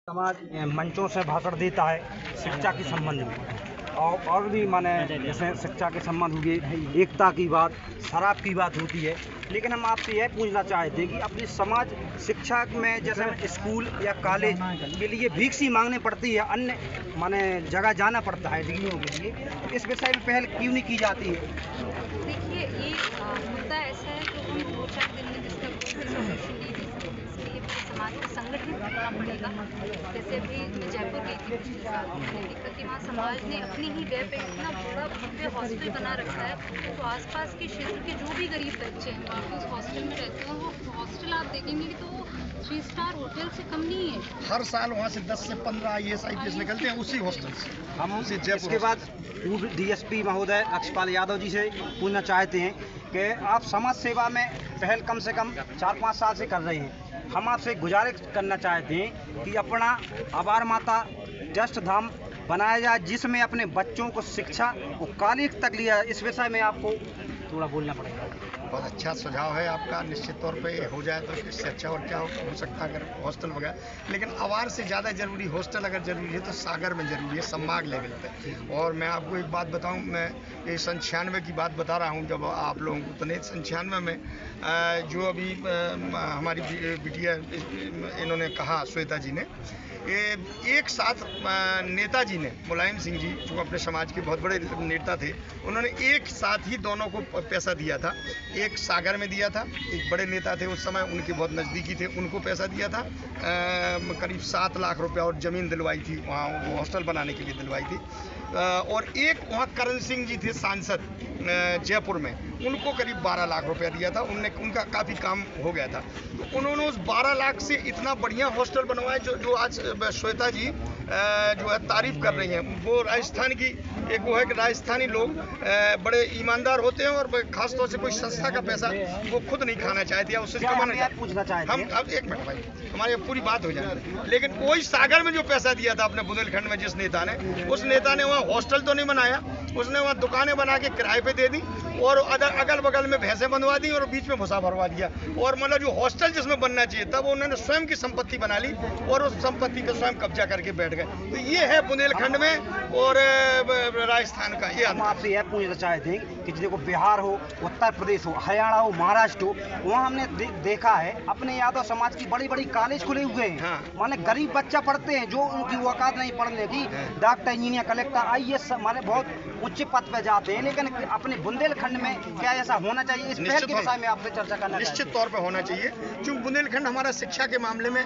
समाज मंचों से भाषण देता है शिक्षा के संबंध में और भी माने जैसे शिक्षा के संबंध हुए, एकता की बात, शराब की बात होती है। लेकिन हम आपसे यह पूछना चाहते हैं कि अपनी समाज शिक्षा में जैसे स्कूल या कॉलेज के लिए भीख सी मांगनी पड़ती है, अन्य माने जगह जाना पड़ता है डिग्रियों के लिए, तो इस विषय में पहल क्यों नहीं की जाती है? देखिए, ये मुद्दा ऐसा है जो हम 2-4 दिन में जिसका कोई सॉल्यूशन नहीं दे सकते। इसके लिए पूरे समाज को संगठित होना पड़ेगा। जैसे अभी मैं जयपुर गई थी पिछले साल, मैंने देखा कि वहाँ समाज ने अपनी ही जगह पे इतना बड़ा भव्य हॉस्टल बना रखा है, तो आसपास के क्षेत्र के जो भी गरीब बच्चे हैं वहाँ पे उस हॉस्टल में रहते हैं, वो हॉस्टल आप देखेंगे कि तो 3 स्टार होटल से कम नहीं है। हर साल वहाँ से 10 से 15 IAS IPS निकलते हैं उसी हॉस्टल से। हम इसके बाद पूर्व DSP महोदय अक्षपाल यादव जी से पूछना चाहते हैं कि आप समाज सेवा में पहल कम से कम 4-5 साल से कर रहे हैं। हम आपसे गुजारिश करना चाहते हैं कि अपना आभार माता ट्रस्ट धाम बनाया जाए, जिसमें अपने बच्चों को शिक्षा को कॉलेज तक लिया जाए। इस विषय में आपको थोड़ा बोलना पड़ेगा। बहुत अच्छा सुझाव है आपका। निश्चित तौर पे हो जाए तो इससे अच्छा और क्या हो सकता है अगर हॉस्टल वगैरह। लेकिन आवार से ज़्यादा ज़रूरी हॉस्टल अगर ज़रूरी है तो सागर में ज़रूरी है, संभाग लेवल पे। और मैं आपको एक बात बताऊं, मैं ये 97 की बात बता रहा हूं जब आप लोगों को, तो नहीं 97 में जो अभी हमारी बिटिया इन्होंने कहा, श्वेता जी ने, एक साथ नेताजी ने, मुलायम सिंह जी जो अपने समाज के बहुत बड़े नेता थे, उन्होंने एक साथ ही दोनों को पैसा दिया था। एक सागर में दिया था, एक बड़े नेता थे उस समय, उनके बहुत नज़दीकी थे, उनको पैसा दिया था, करीब 7 लाख रुपया, और ज़मीन दिलवाई थी वहाँ, वो हॉस्टल बनाने के लिए दिलवाई थी। और एक वहाँ करण सिंह जी थे सांसद जयपुर में, उनको करीब 12 लाख रुपया दिया था। उनका काफ़ी काम हो गया था, तो उन्होंने उस 12 लाख से इतना बढ़िया हॉस्टल बनवाया जो आज श्वेता जी जो है तारीफ कर रही हैं। वो राजस्थान की एक वो है कि राजस्थानी लोग बड़े ईमानदार होते हैं, और खासतौर से कोई संस्था का पैसा वो खुद नहीं खाना चाहते हैं, उससे कमाना चाहते। हम अब एक मिनट भाई, हमारी पूरी बात हो जाए। लेकिन वही सागर में जो पैसा दिया था अपने बुंदेलखंड में जिस नेता ने, उस नेता ने वहाँ हॉस्टल तो नहीं बनाया, उसने वहाँ दुकानें बना के किराए पे दे दी, और अगल बगल में भैंसें बनवा दी, और बीच में भूसा भरवा दिया। और मतलब जो हॉस्टल जिसमें बनना चाहिए तब उन्होंने स्वयं की संपत्ति बना ली, और उस संपत्ति पे स्वयं कब्जा करके बैठ गए। तो ये है बुंदेलखंड में और राजस्थान का। ये हम आपसे यह पूछना चाहते हैं कि देखो, बिहार हो, उत्तर प्रदेश हो, हरियाणा हो, महाराष्ट्र हो, वहाँ हमने देखा है अपने यादव समाज की बड़ी बड़ी कॉलेज खुले हुए हैं। हाँ। माने गरीब बच्चा पढ़ते हैं जो उनकी औकात नहीं पढ़ने की, डॉक्टर, इंजीनियर, कलेक्टर, IAS माने बहुत उच्च पद पे जाते हैं। लेकिन अपने बुंदेलखंड में क्या ऐसा होना चाहिए? इस पहल के विषय में आपसे चर्चा करना निश्चित तौर पे होना चाहिए, क्योंकि बुंदेलखंड हमारा शिक्षा के मामले में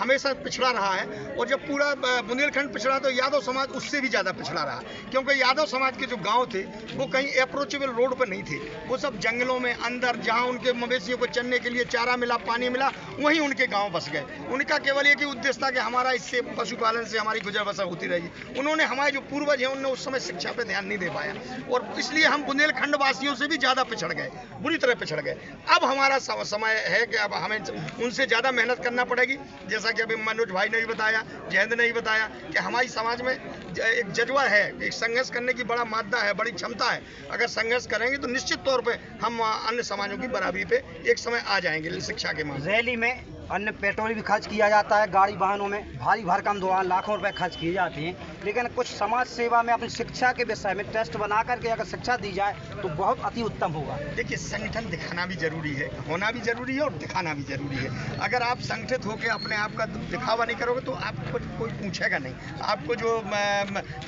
हमेशा पिछड़ा रहा है, और जब पूरा बुंदेलखंड पिछड़ा तो यादव समाज उससे भी ज़्यादा पिछड़ा रहा, क्योंकि यादव समाज के जो गांव थे वो कहीं अप्रोचेबल रोड पर नहीं थे, वो सब जंगलों में अंदर, जहां उनके मवेशियों को चरने के लिए चारा मिला, पानी मिला, वहीं उनके गांव बस गए। उनका केवल एक ही उद्देश्य था कि हमारा इससे पशुपालन से हमारी गुजर बसर होती रहेगी। उन्होंने, हमारे जो पूर्वज हैं, उन्होंने उस समय शिक्षा पर ध्यान नहीं दे पाया, और इसलिए हम बुंदेलखंड वासियों से भी ज़्यादा पिछड़ गए, बुरी तरह पिछड़ गए। अब हमारा समय है कि अब हमें उनसे ज़्यादा मेहनत करना पड़ेगी। जैसा कि अभी मनोज भाई ने भी बताया, जयंत ने भी बताया कि हमारी समाज में एक जज्बा है, एक संघर्ष करने की बड़ा मादा है, बड़ी क्षमता है। अगर संघर्ष करेंगे तो निश्चित तौर पे हम अन्य समाजों की बराबरी पे एक समय आ जाएंगे शिक्षा के मामले। रैली में अन्य पेट्रोल भी खर्च किया जाता है, गाड़ी वाहनों में भारी भरकम दुकान लाखों रुपए खर्च किए जाते हैं, लेकिन कुछ समाज सेवा में अपनी शिक्षा के विषय में ट्रस्ट बना करके अगर शिक्षा दी जाए तो बहुत अति उत्तम होगा। देखिए, संगठन दिखाना भी जरूरी है, होना भी जरूरी है, और दिखाना भी जरूरी है। अगर आप संगठित होकर अपने आप का दिखावा नहीं करोगे तो आपको कोई पूछेगा नहीं। आपको जो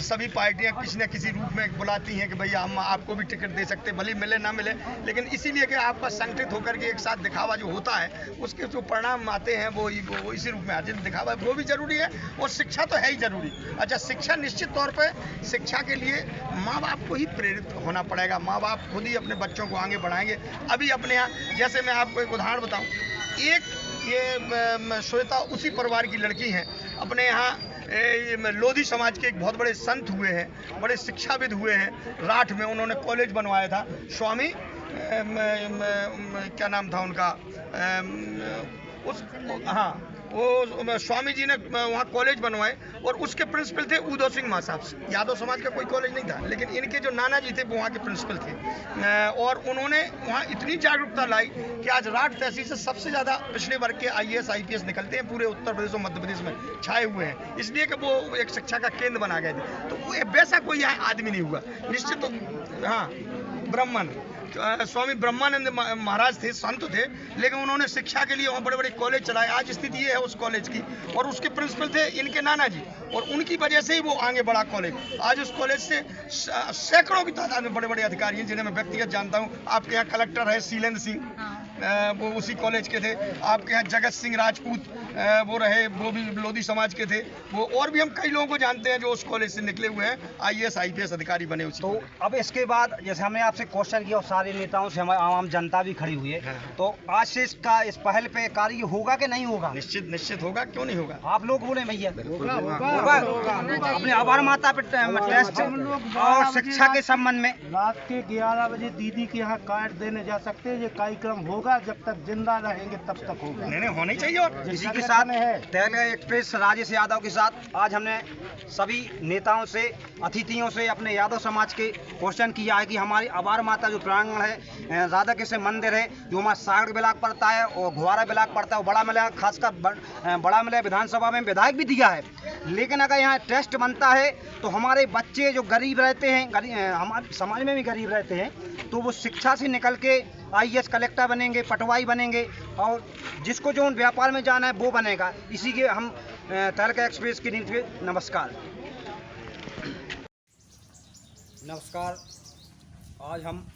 सभी पार्टियां किसी न किसी रूप में बुलाती हैं कि भैया हम आपको भी टिकट दे सकते, भले मिले ना मिले, लेकिन इसीलिए कि आपका संगठित होकर के एक साथ दिखावा जो होता है, उसके जो परिणाम आते हैं वो इसी रूप में आते हैं। दिखावा वो भी जरूरी है, और शिक्षा तो है ही जरूरी। अच्छा, शिक्षा निश्चित तौर पे, शिक्षा के लिए माँ बाप को ही प्रेरित होना पड़ेगा। माँ बाप खुद ही अपने बच्चों को आगे बढ़ाएंगे। अभी अपने यहाँ, जैसे मैं आपको एक उदाहरण बताऊं, एक ये श्वेता उसी परिवार की लड़की हैं। अपने यहाँ लोधी समाज के एक बहुत बड़े संत हुए हैं, बड़े शिक्षाविद हुए हैं। राठ में उन्होंने कॉलेज बनवाया था, स्वामी क्या नाम था उनका, वो स्वामी जी ने वहाँ कॉलेज बनवाए और उसके प्रिंसिपल थे उदय सिंह महासाब। यादव समाज का कोई कॉलेज नहीं था, लेकिन इनके जो नाना जी थे वो वहाँ के प्रिंसिपल थे और उन्होंने वहाँ इतनी जागरूकता लाई कि आज राठ तहसील से सबसे ज़्यादा पिछड़े वर्ग के IAS IPS निकलते हैं पूरे उत्तर प्रदेश और मध्य प्रदेश में छाए हुए हैं, इसलिए कि वो एक शिक्षा का केंद्र बना गए थे। तो वो वैसा कोई यहाँ आदमी नहीं हुआ निश्चित। तो हाँ, ब्राह्मण स्वामी ब्रह्मानंद महाराज थे, संत थे, लेकिन उन्होंने शिक्षा के लिए वहाँ बड़े बड़े कॉलेज चलाए। आज स्थिति ये है उस कॉलेज की, और उसके प्रिंसिपल थे इनके नाना जी, और उनकी वजह से ही वो आगे बढ़ा कॉलेज। आज उस कॉलेज से सैकड़ों की तादाद में बड़े बड़े अधिकारी हैं जिन्हें मैं व्यक्तिगत जानता हूँ। आपके यहाँ कलेक्टर है शीलेंद्र सिंह, वो उसी कॉलेज के थे। आपके यहाँ जगत सिंह राजपूत वो रहे, वो भी लोधी समाज के थे वो, और भी हम कई लोगों को जानते हैं जो उस कॉलेज से निकले हुए हैं, IAS IPS अधिकारी बने उसी। तो अब इसके बाद जैसे हमने आपसे क्वेश्चन किया और सारे नेताओं से हमारी आम जनता भी खड़ी हुई है, तो आज से इसका इस पहल पे कार्य होगा कि नहीं होगा? निश्चित होगा, क्यों नहीं होगा? आप लोग बोले भैया होगा। अपने आभार माता पे टेस्ट और शिक्षा के संबंध में रात के 11 बजे दीदी के यहाँ कार्ड देने जा सकते हैं। ये कार्यक्रम होगा, जब तक जिंदा रहेंगे तब तक होगा। नहीं होना ही चाहिए। और इसी के साथ तहलका एक्सप्रेस राजेश यादव के साथ आज हमने सभी नेताओं से, अतिथियों से अपने यादव समाज के क्वेश्चन किया है कि हमारी आभार माता जो प्रांगण है, राधा कृष्ण मंदिर है, जो हमारा सागर ब्लॉक पड़ता है और घुआरा ब्लॉक पड़ता है, और बड़ा मलया खासकर बड़ा मलया विधानसभा में विधायक भी दिया है। लेकिन अगर यहाँ टेस्ट बनता है तो हमारे बच्चे जो गरीब रहते हैं, हमारे समाज में भी गरीब रहते हैं, तो वो शिक्षा से निकल के IAS कलेक्टर बनेंगे, पटवाई बनेंगे, और जिसको जो व्यापार में जाना है वो बनेगा। इसी के हम तहलका एक्सप्रेस की नीति पे नमस्कार। आज हम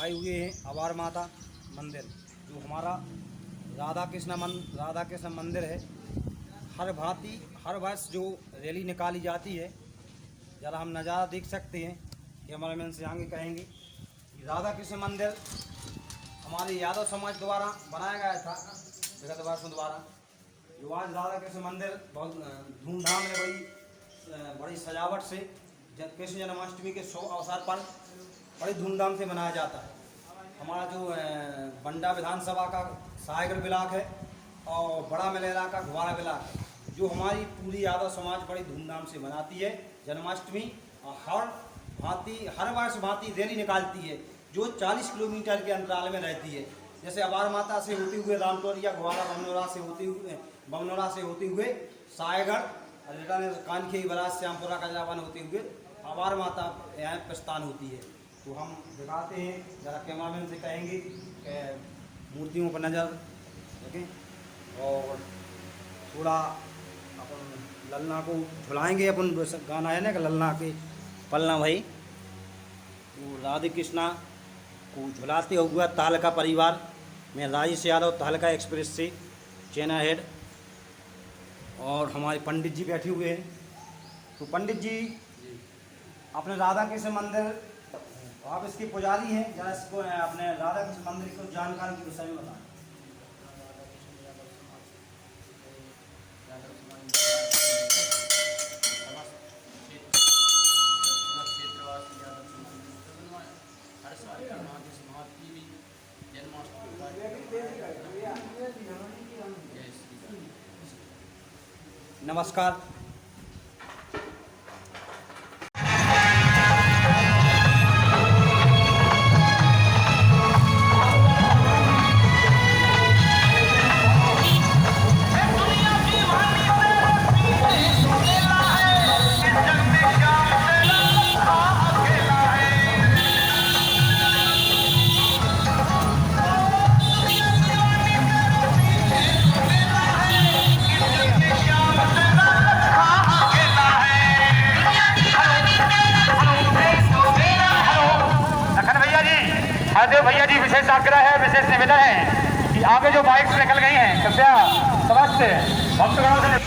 आए हुए हैं आभार माता मंदिर, जो हमारा राधा कृष्ण मंदिर है। हर वर्ष जो रैली निकाली जाती है, ज़रा हम नज़ारा देख सकते हैं कि हमारे मन से आगे कहेंगे कि राधा कृष्ण मंदिर हमारे यादव समाज द्वारा बनाया गया था विगत वर्षों द्वारा। जो आज राधा कृष्ण मंदिर बहुत धूमधाम में बड़ी सजावट से कृष्ण जन्माष्टमी के अवसर पर बड़ी धूमधाम से मनाया जाता है। हमारा जो बंडा विधानसभा का सागर ब्लॉक है और बड़ा मलेरा का घुआरा ब्लॉक है, जो हमारी पूरी यादव समाज बड़ी धूमधाम से मनाती है जन्माष्टमी। और हर वर्ष भांति रैली निकालती है जो 40 किलोमीटर के अंतराल में रहती है। जैसे आभार माता से होते हुए रामटोरिया, घुआरा, बमनौरा से होते हुए सायगढ़, कानखी, बराज, श्यामपुरा, कजरावन होते हुए आभार माता यहाँ प्रस्थान होती है। तो हम दिखाते हैं, जरा कैमरामैन से कहेंगे मूर्तियों पर नज़र रखें और थोड़ा अपन ललना को झुलाएंगे। अपन गाना है ना कि ललना के पलना भाई, तो राधे कृष्णा को झुलाते हुआ तहलका परिवार में राजेश यादव, तहलका एक्सप्रेस से चैनल हेड, और हमारे पंडित जी बैठे हुए हैं। तो पंडित जी अपने राधा कृष्ण मंदिर, आप इसके पुजारी हैं, जरा इसको अपने राधा कृष्ण मंदिर को जानकारी के विषय में बताएं। नमस्कार। भैया जी विशेष आग्रह है, विशेष निवेदन है कि आगे जो बाइक्स निकल गई हैं कृपया समझ से भक्तगणों से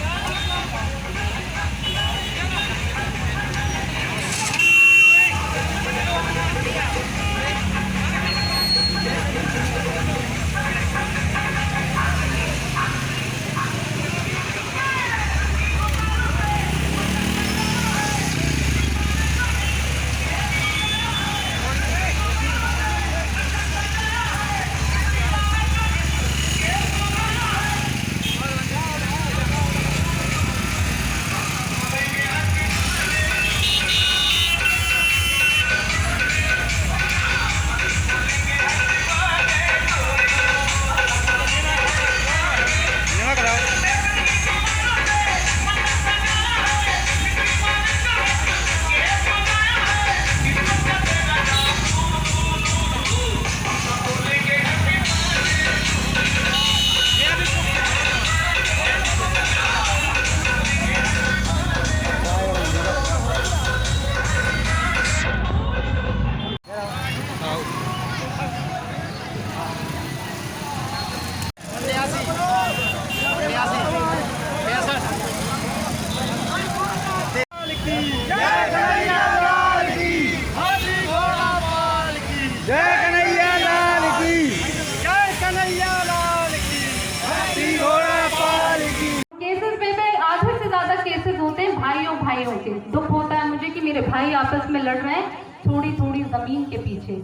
होते हैं भाइयों भाइयों के। दुख होता है मुझे कि मेरे भाई आपस में लड़ रहे हैं थोड़ी थोड़ी जमीन के पीछे।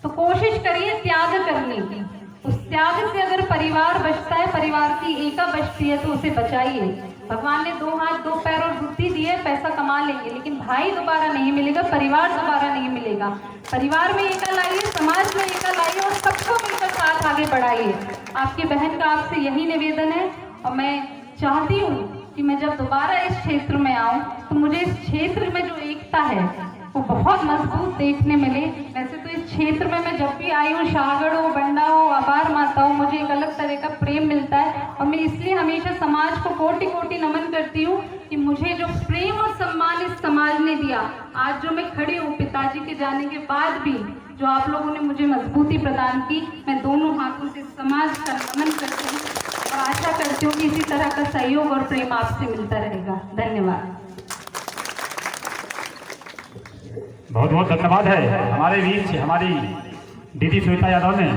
तो कोशिश करिए त्याग करने की। उस त्याग से अगर परिवार बचता है, परिवार की एका बचती है, तो उसे बचाइए। भगवान ने 2 हाथ 2 पैर और बुद्धि दी है, पैसा कमा लेंगे, लेकिन भाई दोबारा नहीं मिलेगा, परिवार दोबारा नहीं मिलेगा। परिवार में एकता लाइए, समाज में एकता लाइए और सबको मिलकर साथ आगे बढ़ाइए। आपकी बहन का आपसे यही निवेदन है। और मैं चाहती हूँ कि मैं जब दोबारा इस क्षेत्र में आऊँ तो मुझे इस क्षेत्र में जो एकता है वो बहुत मजबूत देखने मिले। वैसे तो इस क्षेत्र में मैं जब भी आई हूँ, शाहगढ़ हो, बंडा हो, आभार माता हो, मुझे एक अलग तरह का प्रेम मिलता है। और मैं इसलिए हमेशा समाज को कोटि कोटि नमन करती हूँ कि मुझे जो प्रेम और सम्मान इस समाज ने दिया, आज जो मैं खड़ी हूँ पिताजी के जाने के बाद भी जो आप लोगों ने मुझे मजबूती प्रदान की, मैं दोनों हाथों से समाज का नमन करती हूँ और आशा करती हूँ कि इसी तरह का सहयोग और प्रेम आपसे मिलता रहेगा। धन्यवाद। बहुत बहुत धन्यवाद है हमारे बीच हमारी दीदी श्वेता यादव ने